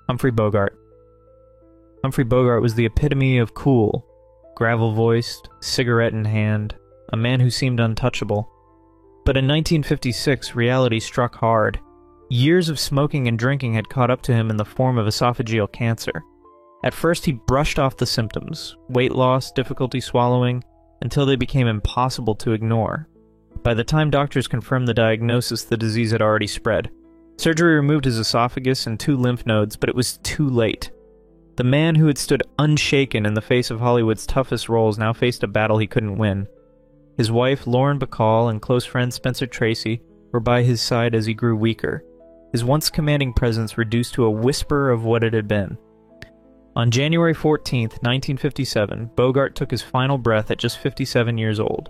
Humphrey Bogart. Humphrey Bogart was the epitome of cool, gravel-voiced, cigarette in hand, a man who seemed untouchable. But in 1956, reality struck hard. Years of smoking and drinking had caught up to him in the form of esophageal cancer. At first he brushed off the symptoms, weight loss, difficulty swallowing, until they became impossible to ignore. By the time doctors confirmed the diagnosis, the disease had already spread. Surgery removed his esophagus and 2 lymph nodes, but it was too late. The man who had stood unshaken in the face of Hollywood's toughest roles now faced a battle he couldn't win. His wife, Lauren Bacall, and close friend Spencer Tracy were by his side as he grew weaker, his once commanding presence reduced to a whisper of what it had been. On January 14, 1957, Bogart took his final breath at just 57 years old.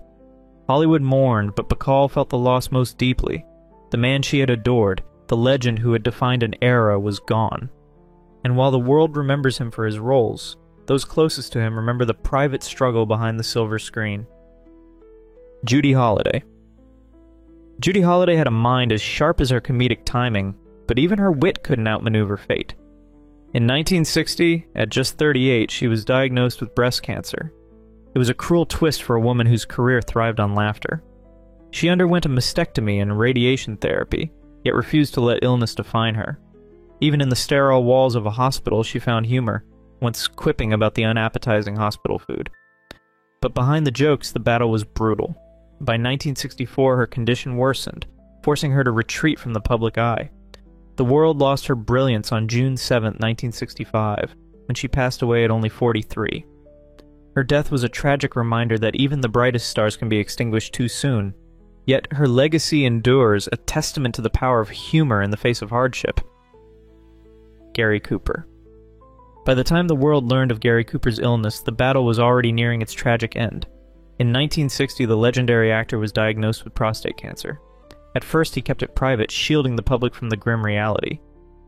Hollywood mourned, but Bacall felt the loss most deeply. The man she had adored, the legend who had defined an era, was gone. And while the world remembers him for his roles, those closest to him remember the private struggle behind the silver screen. Judy Holliday. Judy Holliday had a mind as sharp as her comedic timing, but even her wit couldn't outmaneuver fate. In 1960, at just 38, she was diagnosed with breast cancer. It was a cruel twist for a woman whose career thrived on laughter. She underwent a mastectomy and radiation therapy, yet refused to let illness define her. Even in the sterile walls of a hospital, she found humor, once quipping about the unappetizing hospital food. But behind the jokes, the battle was brutal. By 1964, her condition worsened, forcing her to retreat from the public eye. The world lost her brilliance on June 7, 1965, when she passed away at only 43. Her death was a tragic reminder that even the brightest stars can be extinguished too soon. Yet her legacy endures, a testament to the power of humor in the face of hardship. Gary Cooper. By the time the world learned of Gary Cooper's illness, the battle was already nearing its tragic end. In 1960, the legendary actor was diagnosed with prostate cancer. At first, he kept it private, shielding the public from the grim reality.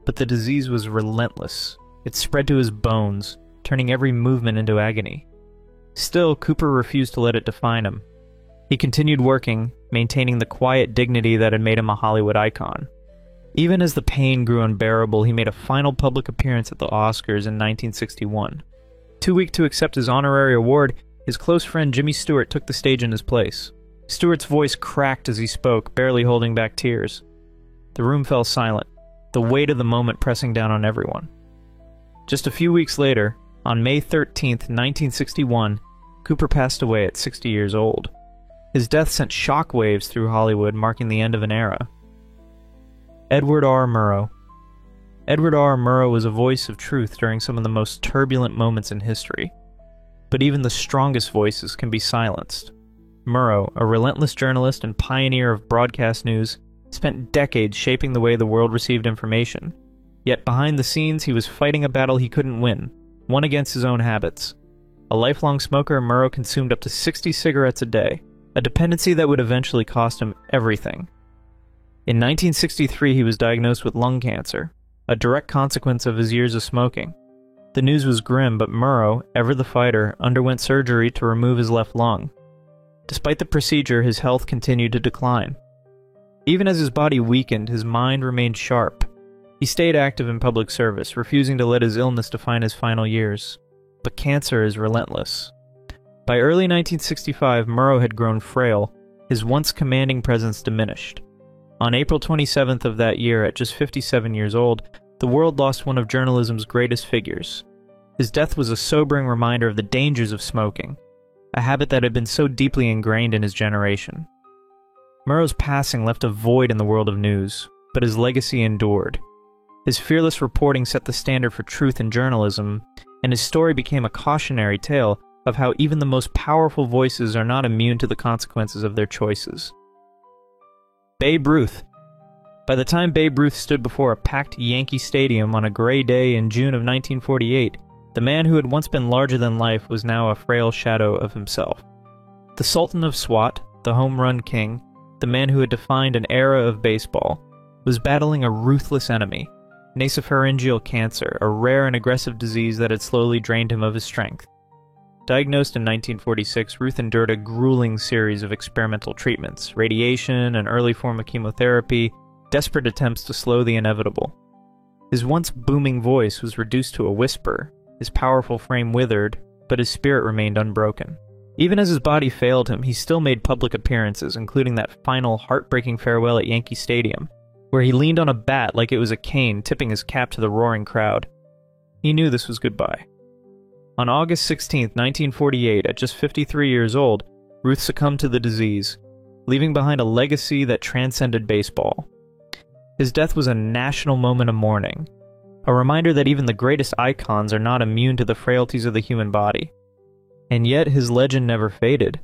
But the disease was relentless. It spread to his bones, turning every movement into agony. Still, Cooper refused to let it define him. He continued working, maintaining the quiet dignity that had made him a Hollywood icon. Even as the pain grew unbearable, he made a final public appearance at the Oscars in 1961. Too weak to accept his honorary award, his close friend Jimmy Stewart took the stage in his place. Stewart's voice cracked as he spoke, barely holding back tears. The room fell silent, the weight of the moment pressing down on everyone. Just a few weeks later, on May 13, 1961, Cooper passed away at 60 years old. His death sent shockwaves through Hollywood, marking the end of an era. Edward R. Murrow. Edward R. Murrow was a voice of truth during some of the most turbulent moments in history. But even the strongest voices can be silenced. Murrow, a relentless journalist and pioneer of broadcast news, spent decades shaping the way the world received information. Yet behind the scenes, he was fighting a battle he couldn't win, one against his own habits. A lifelong smoker, Murrow consumed up to 60 cigarettes a day, a dependency that would eventually cost him everything. In 1963, he was diagnosed with lung cancer, a direct consequence of his years of smoking. The news was grim, but Murrow, ever the fighter, underwent surgery to remove his left lung. Despite the procedure, his health continued to decline. Even as his body weakened, his mind remained sharp. He stayed active in public service, refusing to let his illness define his final years. But cancer is relentless. By early 1965, Murrow had grown frail, his once commanding presence diminished. On April 27th of that year, at just 57 years old, the world lost one of journalism's greatest figures. His death was a sobering reminder of the dangers of smoking, a habit that had been so deeply ingrained in his generation. Murrow's passing left a void in the world of news, but his legacy endured. His fearless reporting set the standard for truth in journalism, and his story became a cautionary tale of how even the most powerful voices are not immune to the consequences of their choices. Babe Ruth. By the time Babe Ruth stood before a packed Yankee Stadium on a gray day in June of 1948, the man who had once been larger than life was now a frail shadow of himself. The Sultan of Swat, the home run king, the man who had defined an era of baseball, was battling a ruthless enemy, nasopharyngeal cancer, a rare and aggressive disease that had slowly drained him of his strength. Diagnosed in 1946, Ruth endured a grueling series of experimental treatments, radiation, an early form of chemotherapy, desperate attempts to slow the inevitable. His once booming voice was reduced to a whisper, his powerful frame withered, but his spirit remained unbroken. Even as his body failed him, he still made public appearances, including that final heartbreaking farewell at Yankee Stadium, where he leaned on a bat like it was a cane, tipping his cap to the roaring crowd. He knew this was goodbye. On August 16, 1948, at just 53 years old, Ruth succumbed to the disease, leaving behind a legacy that transcended baseball. His death was a national moment of mourning, a reminder that even the greatest icons are not immune to the frailties of the human body. And yet his legend never faded.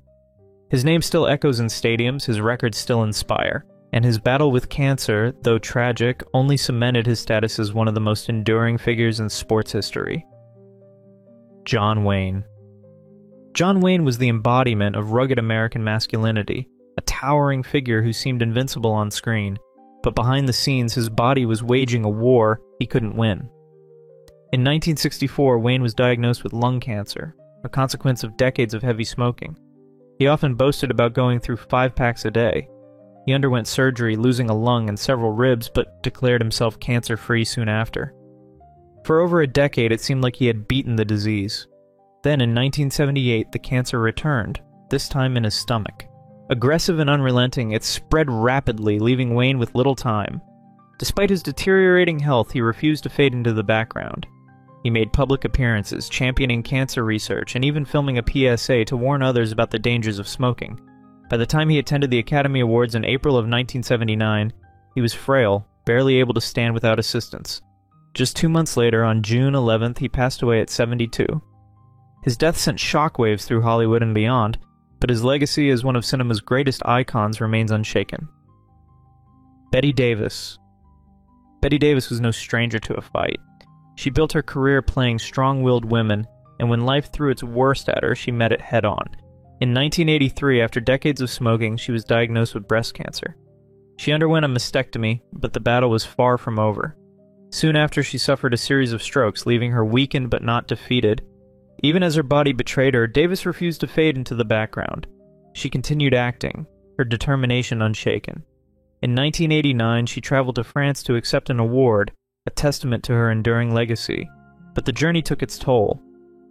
His name still echoes in stadiums, his records still inspire, and his battle with cancer, though tragic, only cemented his status as one of the most enduring figures in sports history. John Wayne. John Wayne was the embodiment of rugged American masculinity, a towering figure who seemed invincible on screen, but behind the scenes his body was waging a war he couldn't win. In 1964, Wayne was diagnosed with lung cancer, a consequence of decades of heavy smoking. He often boasted about going through 5 packs a day. He underwent surgery, losing a lung and several ribs, but declared himself cancer-free soon after. For over a decade, it seemed like he had beaten the disease. Then, in 1978, the cancer returned, this time in his stomach. Aggressive and unrelenting, it spread rapidly, leaving Wayne with little time. Despite his deteriorating health, he refused to fade into the background. He made public appearances, championing cancer research, and even filming a PSA to warn others about the dangers of smoking. By the time he attended the Academy Awards in April of 1979, he was frail, barely able to stand without assistance. Just 2 months later, on June 11th, he passed away at 72. His death sent shockwaves through Hollywood and beyond, but his legacy as one of cinema's greatest icons remains unshaken. Bette Davis. Bette Davis was no stranger to a fight. She built her career playing strong-willed women, and when life threw its worst at her, she met it head-on. In 1983, after decades of smoking, she was diagnosed with breast cancer. She underwent a mastectomy, but the battle was far from over. Soon after, she suffered a series of strokes, leaving her weakened but not defeated. Even as her body betrayed her, Davis refused to fade into the background. She continued acting, her determination unshaken. In 1989, she traveled to France to accept an award, a testament to her enduring legacy. But the journey took its toll.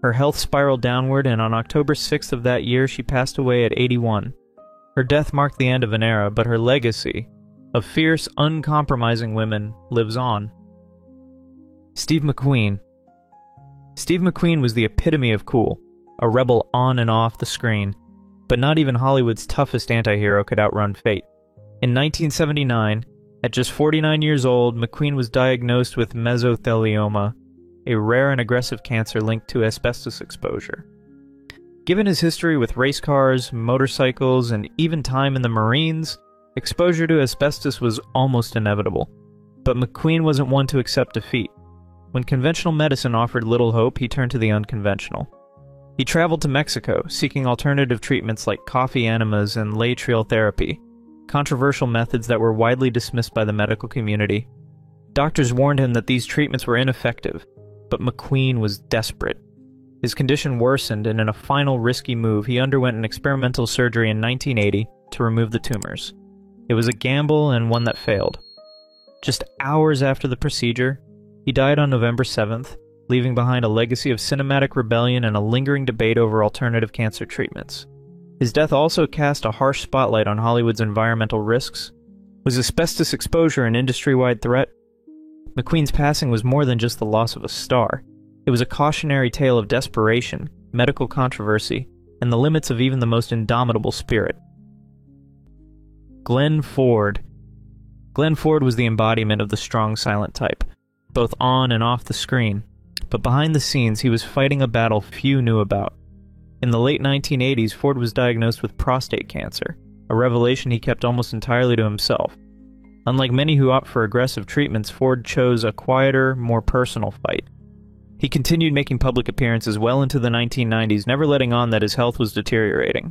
Her health spiraled downward, and on October 6th of that year, she passed away at 81. Her death marked the end of an era, but her legacy, of fierce, uncompromising women, lives on. Steve McQueen. Steve McQueen was the epitome of cool, a rebel on and off the screen, but not even Hollywood's toughest anti-hero could outrun fate. In 1979, at just 49 years old, McQueen was diagnosed with mesothelioma, a rare and aggressive cancer linked to asbestos exposure. Given his history with race cars, motorcycles, and even time in the Marines, exposure to asbestos was almost inevitable. But McQueen wasn't one to accept defeat. When conventional medicine offered little hope, he turned to the unconventional. He traveled to Mexico, seeking alternative treatments like coffee enemas and laetrile therapy, controversial methods that were widely dismissed by the medical community. Doctors warned him that these treatments were ineffective, but McQueen was desperate. His condition worsened, and in a final risky move, he underwent an experimental surgery in 1980 to remove the tumors. It was a gamble and one that failed. Just hours after the procedure, he died on November 7th, leaving behind a legacy of cinematic rebellion and a lingering debate over alternative cancer treatments. His death also cast a harsh spotlight on Hollywood's environmental risks. Was asbestos exposure an industry-wide threat? McQueen's passing was more than just the loss of a star. It was a cautionary tale of desperation, medical controversy, and the limits of even the most indomitable spirit. Glenn Ford. Glenn Ford was the embodiment of the strong, silent type, both on and off the screen, but behind the scenes he was fighting a battle few knew about. In the late 1980s, Ford was diagnosed with prostate cancer, a revelation he kept almost entirely to himself. Unlike many who opt for aggressive treatments, Ford chose a quieter, more personal fight. He continued making public appearances well into the 1990s, never letting on that his health was deteriorating.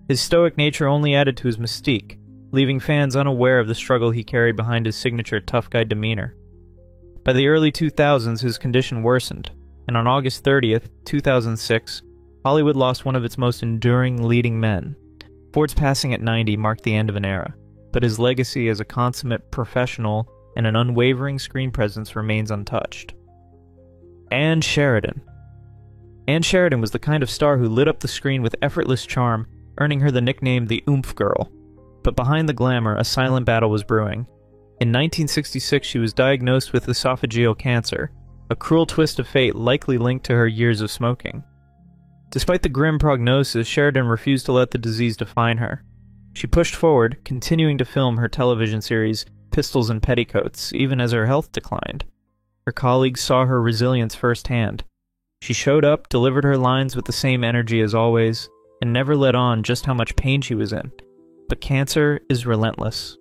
His stoic nature only added to his mystique, leaving fans unaware of the struggle he carried behind his signature tough guy demeanor. By the early 2000s, his condition worsened, and on August 30th, 2006, Hollywood lost one of its most enduring leading men. Ford's passing at 90 marked the end of an era, but his legacy as a consummate professional and an unwavering screen presence remains untouched. Ann Sheridan. Ann Sheridan was the kind of star who lit up the screen with effortless charm, earning her the nickname the Oomph Girl. But behind the glamour, a silent battle was brewing. In 1966, she was diagnosed with esophageal cancer, a cruel twist of fate likely linked to her years of smoking. Despite the grim prognosis, Sheridan refused to let the disease define her. She pushed forward, continuing to film her television series, Pistols and Petticoats, even as her health declined. Her colleagues saw her resilience firsthand. She showed up, delivered her lines with the same energy as always, and never let on just how much pain she was in. But cancer is relentless.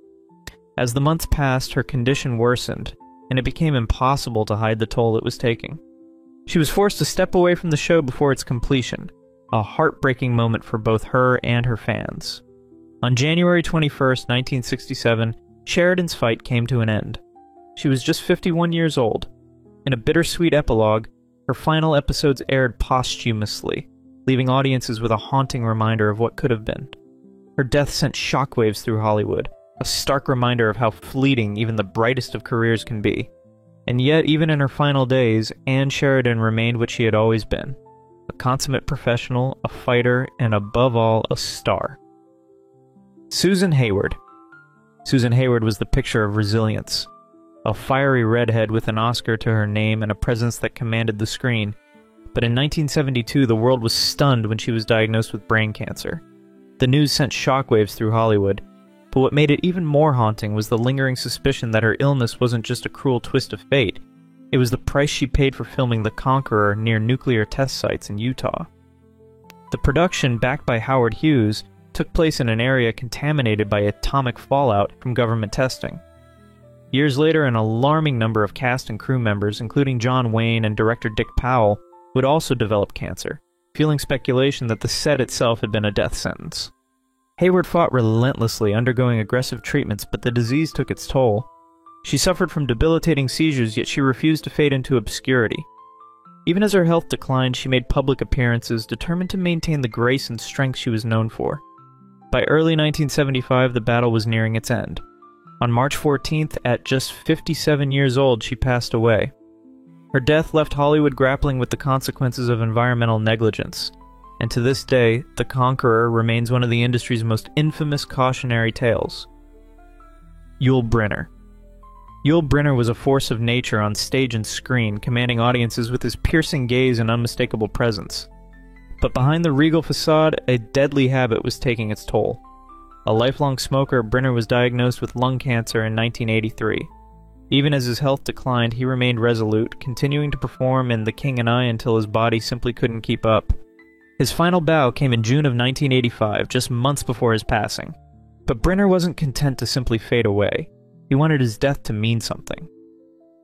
As the months passed, her condition worsened, and it became impossible to hide the toll it was taking. She was forced to step away from the show before its completion, a heartbreaking moment for both her and her fans. On January 21st, 1967, Sheridan's fight came to an end. She was just 51 years old. In a bittersweet epilogue, her final episodes aired posthumously, leaving audiences with a haunting reminder of what could have been. Her death sent shockwaves through Hollywood, a stark reminder of how fleeting even the brightest of careers can be. And yet, even in her final days, Ann Sheridan remained what she had always been: a consummate professional, a fighter, and above all, a star. Susan Hayward. Susan Hayward was the picture of resilience. A fiery redhead with an Oscar to her name and a presence that commanded the screen. But in 1972, the world was stunned when she was diagnosed with brain cancer. The news sent shockwaves through Hollywood, but what made it even more haunting was the lingering suspicion that her illness wasn't just a cruel twist of fate. It was the price she paid for filming The Conqueror near nuclear test sites in Utah. The production, backed by Howard Hughes, took place in an area contaminated by atomic fallout from government testing. Years later, an alarming number of cast and crew members, including John Wayne and director Dick Powell, would also develop cancer, fueling speculation that the set itself had been a death sentence. Hayward fought relentlessly, undergoing aggressive treatments, but the disease took its toll. She suffered from debilitating seizures, yet she refused to fade into obscurity. Even as her health declined, she made public appearances, determined to maintain the grace and strength she was known for. By early 1975, the battle was nearing its end. On March 14th, at just 57 years old, she passed away. Her death left Hollywood grappling with the consequences of environmental negligence, and to this day, The Conqueror remains one of the industry's most infamous cautionary tales. Yul Brynner. Yul Brynner was a force of nature on stage and screen, commanding audiences with his piercing gaze and unmistakable presence. But behind the regal facade, a deadly habit was taking its toll. A lifelong smoker, Brynner was diagnosed with lung cancer in 1983. Even as his health declined, he remained resolute, continuing to perform in The King and I until his body simply couldn't keep up. His final bow came in June of 1985, just months before his passing. But Brynner wasn't content to simply fade away. He wanted his death to mean something.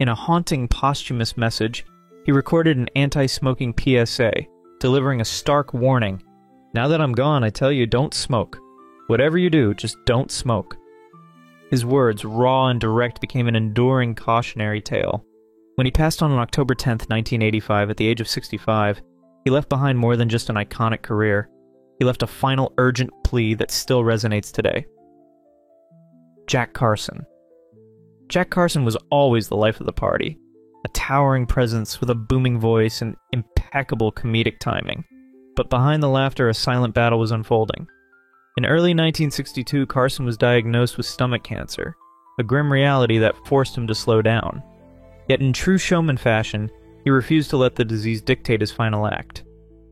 In a haunting posthumous message, he recorded an anti-smoking PSA, delivering a stark warning. "Now that I'm gone, I tell you, don't smoke. Whatever you do, just don't smoke." His words, raw and direct, became an enduring cautionary tale. When he passed on October 10th, 1985, at the age of 65, he left behind more than just an iconic career. He left a final urgent plea that still resonates today. Jack Carson. Jack Carson was always the life of the party, a towering presence with a booming voice and impeccable comedic timing. But behind the laughter, a silent battle was unfolding. In early 1962, Carson was diagnosed with stomach cancer, a grim reality that forced him to slow down. Yet in true showman fashion, he refused to let the disease dictate his final act.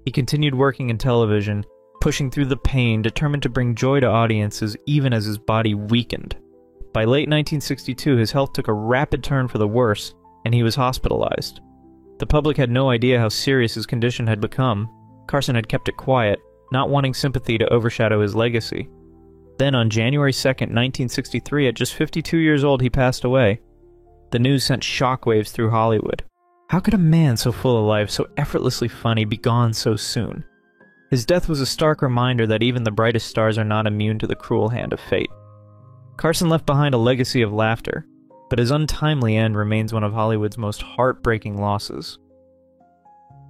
He continued working in television, pushing through the pain, determined to bring joy to audiences even as his body weakened. By late 1962, his health took a rapid turn for the worse, and he was hospitalized. The public had no idea how serious his condition had become. Carson had kept it quiet, not wanting sympathy to overshadow his legacy. Then on January 2nd, 1963, at just 52 years old, he passed away. The news sent shockwaves through Hollywood. How could a man so full of life, so effortlessly funny, be gone so soon? His death was a stark reminder that even the brightest stars are not immune to the cruel hand of fate. Carson left behind a legacy of laughter, but his untimely end remains one of Hollywood's most heartbreaking losses.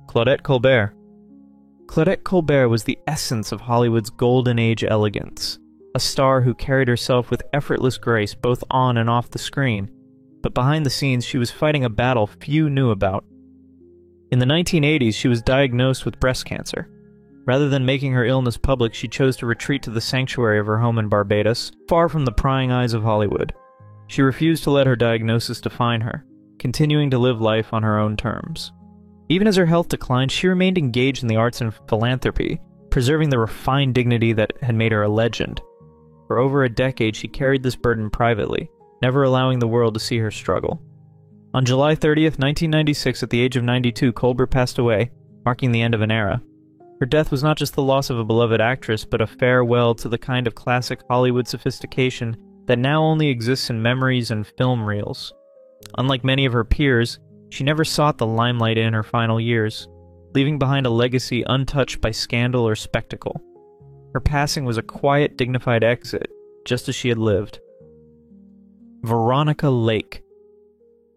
Claudette Colbert. Claudette Colbert was the essence of Hollywood's golden age elegance, a star who carried herself with effortless grace both on and off the screen. but behind the scenes she was fighting a battle few knew about. In the 1980s, she was diagnosed with breast cancer. Rather than making her illness public, she chose to retreat to the sanctuary of her home in Barbados, far from the prying eyes of Hollywood. She refused to let her diagnosis define her, continuing to live life on her own terms. Even as her health declined, she remained engaged in the arts and philanthropy, preserving the refined dignity that had made her a legend. For over a decade, she carried this burden privately, never allowing the world to see her struggle. On July 30th, 1996, at the age of 92, Colbert passed away, marking the end of an era. Her death was not just the loss of a beloved actress, but a farewell to the kind of classic Hollywood sophistication that now only exists in memories and film reels. Unlike many of her peers, she never sought the limelight in her final years, leaving behind a legacy untouched by scandal or spectacle. Her passing was a quiet, dignified exit, just as she had lived. Veronica Lake.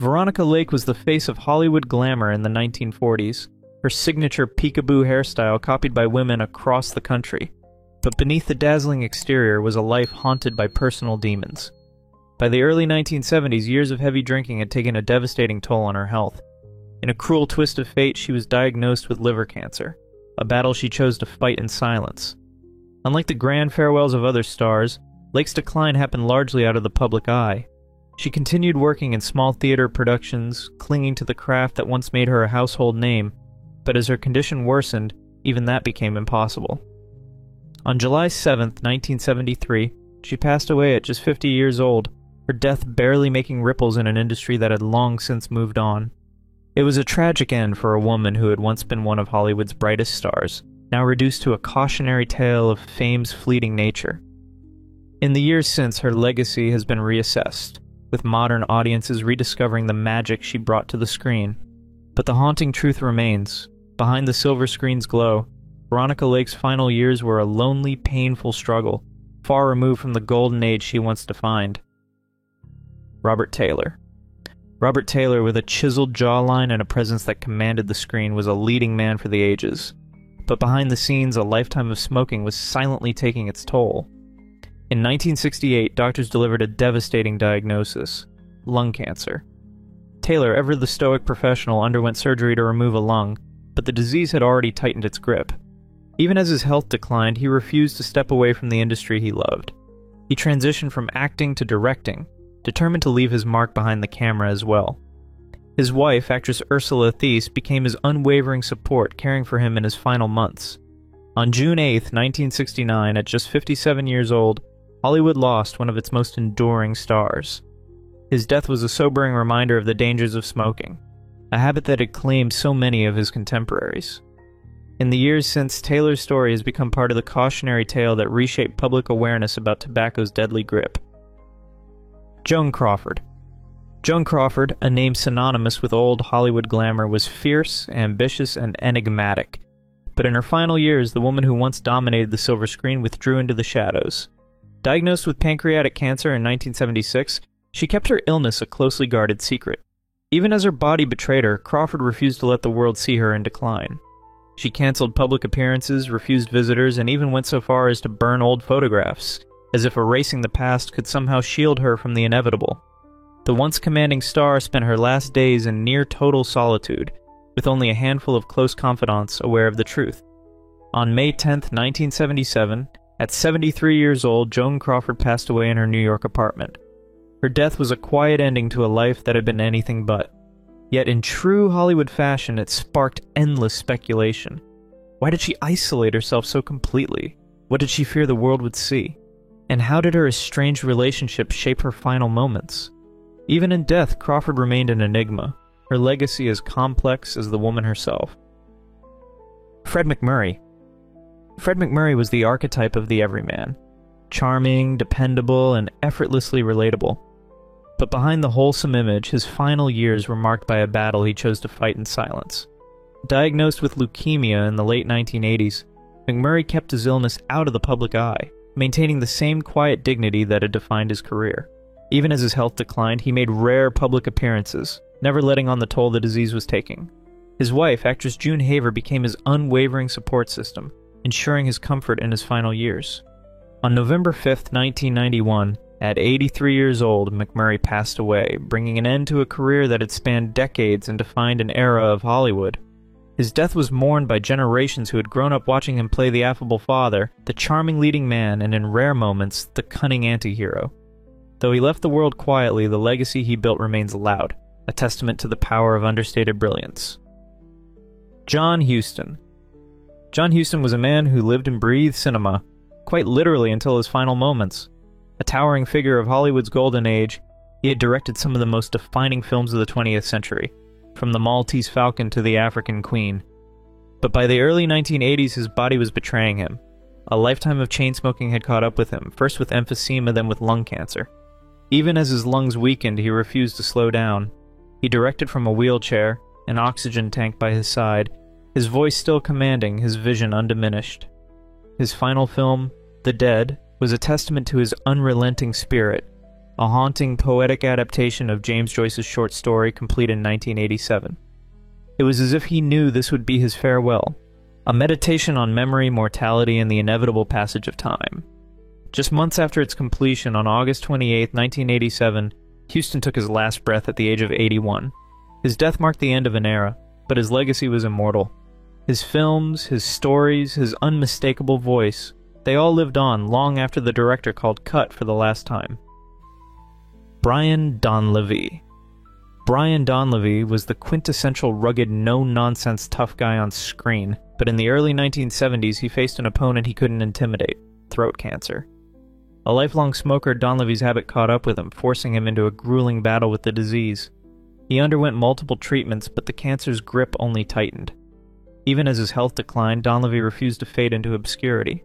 Veronica Lake was the face of Hollywood glamour in the 1940s, her signature peekaboo hairstyle copied by women across the country. But beneath the dazzling exterior was a life haunted by personal demons. By the early 1970s, years of heavy drinking had taken a devastating toll on her health. In a cruel twist of fate, she was diagnosed with liver cancer, a battle she chose to fight in silence. Unlike the grand farewells of other stars, Lake's decline happened largely out of the public eye. She continued working in small theater productions, clinging to the craft that once made her a household name, but as her condition worsened, even that became impossible. On July 7, 1973, she passed away at just 50 years old, her death barely making ripples in an industry that had long since moved on. It was a tragic end for a woman who had once been one of Hollywood's brightest stars, now reduced to a cautionary tale of fame's fleeting nature. In the years since, her legacy has been reassessed, with modern audiences rediscovering the magic she brought to the screen. But the haunting truth remains. Behind the silver screen's glow, Veronica Lake's final years were a lonely, painful struggle, far removed from the golden age she once defined. Robert Taylor. Robert Taylor, with a chiseled jawline and a presence that commanded the screen, was a leading man for the ages. But behind the scenes, a lifetime of smoking was silently taking its toll. In 1968, doctors delivered a devastating diagnosis: lung cancer. Taylor, ever the stoic professional, underwent surgery to remove a lung, but the disease had already tightened its grip. Even as his health declined, he refused to step away from the industry he loved. He transitioned from acting to directing, determined to leave his mark behind the camera as well. His wife, actress Ursula Thies, became his unwavering support, caring for him in his final months. On June 8, 1969, at just 57 years old, Hollywood lost one of its most enduring stars. His death was a sobering reminder of the dangers of smoking, a habit that had claimed so many of his contemporaries. In the years since, Taylor's story has become part of the cautionary tale that reshaped public awareness about tobacco's deadly grip. Joan Crawford. Joan Crawford, a name synonymous with old Hollywood glamour, was fierce, ambitious, and enigmatic. But in her final years, the woman who once dominated the silver screen withdrew into the shadows. Diagnosed with pancreatic cancer in 1976, she kept her illness a closely guarded secret. Even as her body betrayed her, Crawford refused to let the world see her in decline. She canceled public appearances, refused visitors, and even went so far as to burn old photographs, as if erasing the past could somehow shield her from the inevitable. The once commanding star spent her last days in near total solitude, with only a handful of close confidants aware of the truth. On May 10, 1977, at 73 years old, Joan Crawford passed away in her New York apartment. Her death was a quiet ending to a life that had been anything but. Yet in true Hollywood fashion, it sparked endless speculation. Why did she isolate herself so completely? What did she fear the world would see? And how did her estranged relationship shape her final moments? Even in death, Crawford remained an enigma, her legacy as complex as the woman herself. Fred MacMurray. Fred MacMurray was the archetype of the everyman. Charming, dependable, and effortlessly relatable. But behind the wholesome image, his final years were marked by a battle he chose to fight in silence. Diagnosed with leukemia in the late 1980s, MacMurray kept his illness out of the public eye, maintaining the same quiet dignity that had defined his career. Even as his health declined, he made rare public appearances, never letting on the toll the disease was taking. His wife, actress June Haver, became his unwavering support system, ensuring his comfort in his final years. On November 5, 1991, At 83 years old, McMurray passed away, bringing an end to a career that had spanned decades and defined an era of Hollywood. His death was mourned by generations who had grown up watching him play the affable father, the charming leading man, and in rare moments, the cunning anti-hero. Though he left the world quietly, the legacy he built remains loud, a testament to the power of understated brilliance. John Huston. John Huston was a man who lived and breathed cinema, quite literally until his final moments. A towering figure of Hollywood's golden age, he had directed some of the most defining films of the 20th century, from The Maltese Falcon to The African Queen. But by the early 1980s, his body was betraying him. A lifetime of chain-smoking had caught up with him, first with emphysema, then with lung cancer. Even as his lungs weakened, he refused to slow down. He directed from a wheelchair, an oxygen tank by his side, his voice still commanding, his vision undiminished. His final film, The Dead, was a testament to his unrelenting spirit, a haunting, poetic adaptation of James Joyce's short story complete in 1987. It was as if he knew this would be his farewell, a meditation on memory, mortality, and the inevitable passage of time. Just months after its completion, on August 28, 1987, Huston took his last breath at the age of 81. His death marked the end of an era, but his legacy was immortal. His films, his stories, his unmistakable voice, they all lived on long after the director called cut for the last time. Brian Donlevy. Brian Donlevy was the quintessential rugged, no-nonsense tough guy on screen, but in the early 1970s he faced an opponent he couldn't intimidate: throat cancer. A lifelong smoker, Donlevy's habit caught up with him, forcing him into a grueling battle with the disease. He underwent multiple treatments, but the cancer's grip only tightened. Even as his health declined, Donlevy refused to fade into obscurity.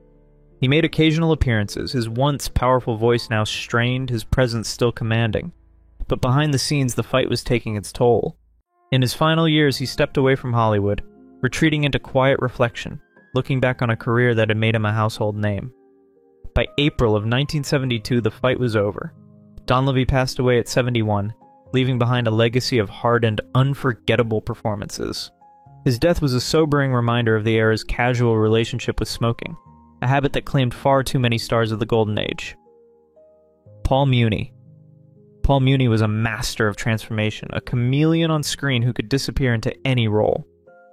He made occasional appearances, his once powerful voice now strained, his presence still commanding. But behind the scenes, the fight was taking its toll. In his final years, he stepped away from Hollywood, retreating into quiet reflection, looking back on a career that had made him a household name. By April of 1972, the fight was over. Donlevy passed away at 71, leaving behind a legacy of hardened, unforgettable performances. His death was a sobering reminder of the era's casual relationship with smoking, a habit that claimed far too many stars of the golden age. Paul Muni. Paul Muni was a master of transformation, a chameleon on screen who could disappear into any role.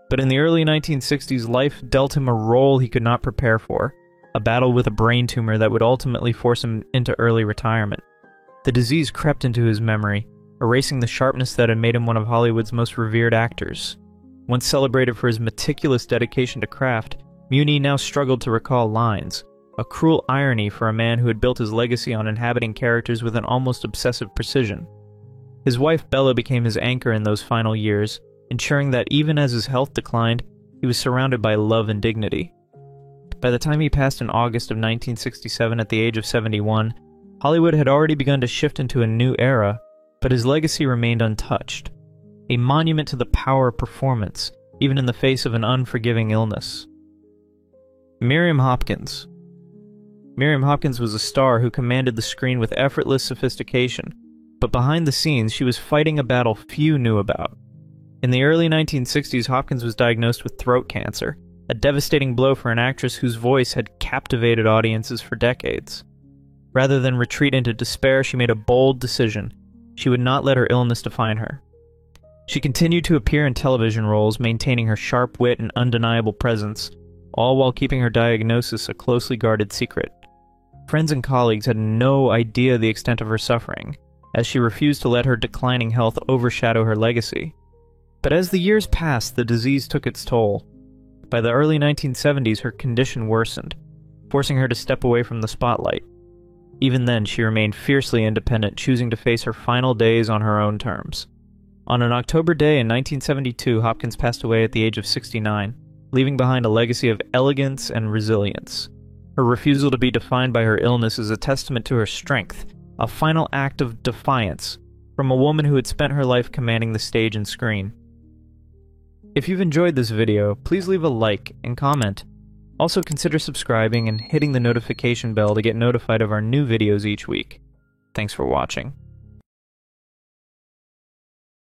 But in the early 1960s, life dealt him a role he could not prepare for, a battle with a brain tumor that would ultimately force him into early retirement. The disease crept into his memory, erasing the sharpness that had made him one of Hollywood's most revered actors. Once celebrated for his meticulous dedication to craft, Muni now struggled to recall lines, a cruel irony for a man who had built his legacy on inhabiting characters with an almost obsessive precision. His wife Bella became his anchor in those final years, ensuring that even as his health declined, he was surrounded by love and dignity. By the time he passed in August of 1967 at the age of 71, Hollywood had already begun to shift into a new era, but his legacy remained untouched, a monument to the power of performance, even in the face of an unforgiving illness. Miriam Hopkins. Miriam Hopkins was a star who commanded the screen with effortless sophistication, but behind the scenes she was fighting a battle few knew about. In the early 1960s, Hopkins was diagnosed with throat cancer, a devastating blow for an actress whose voice had captivated audiences for decades. Rather than retreat into despair, she made a bold decision. She would not let her illness define her. She continued to appear in television roles, maintaining her sharp wit and undeniable presence, all while keeping her diagnosis a closely guarded secret. Friends and colleagues had no idea the extent of her suffering, as she refused to let her declining health overshadow her legacy. But as the years passed, the disease took its toll. By the early 1970s, her condition worsened, forcing her to step away from the spotlight. Even then, she remained fiercely independent, choosing to face her final days on her own terms. On an October day in 1972, Hopkins passed away at the age of 69, leaving behind a legacy of elegance and resilience. Her refusal to be defined by her illness is a testament to her strength, a final act of defiance, from a woman who had spent her life commanding the stage and screen. If you've enjoyed this video, please leave a like and comment. Also consider subscribing and hitting the notification bell to get notified of our new videos each week. Thanks for watching.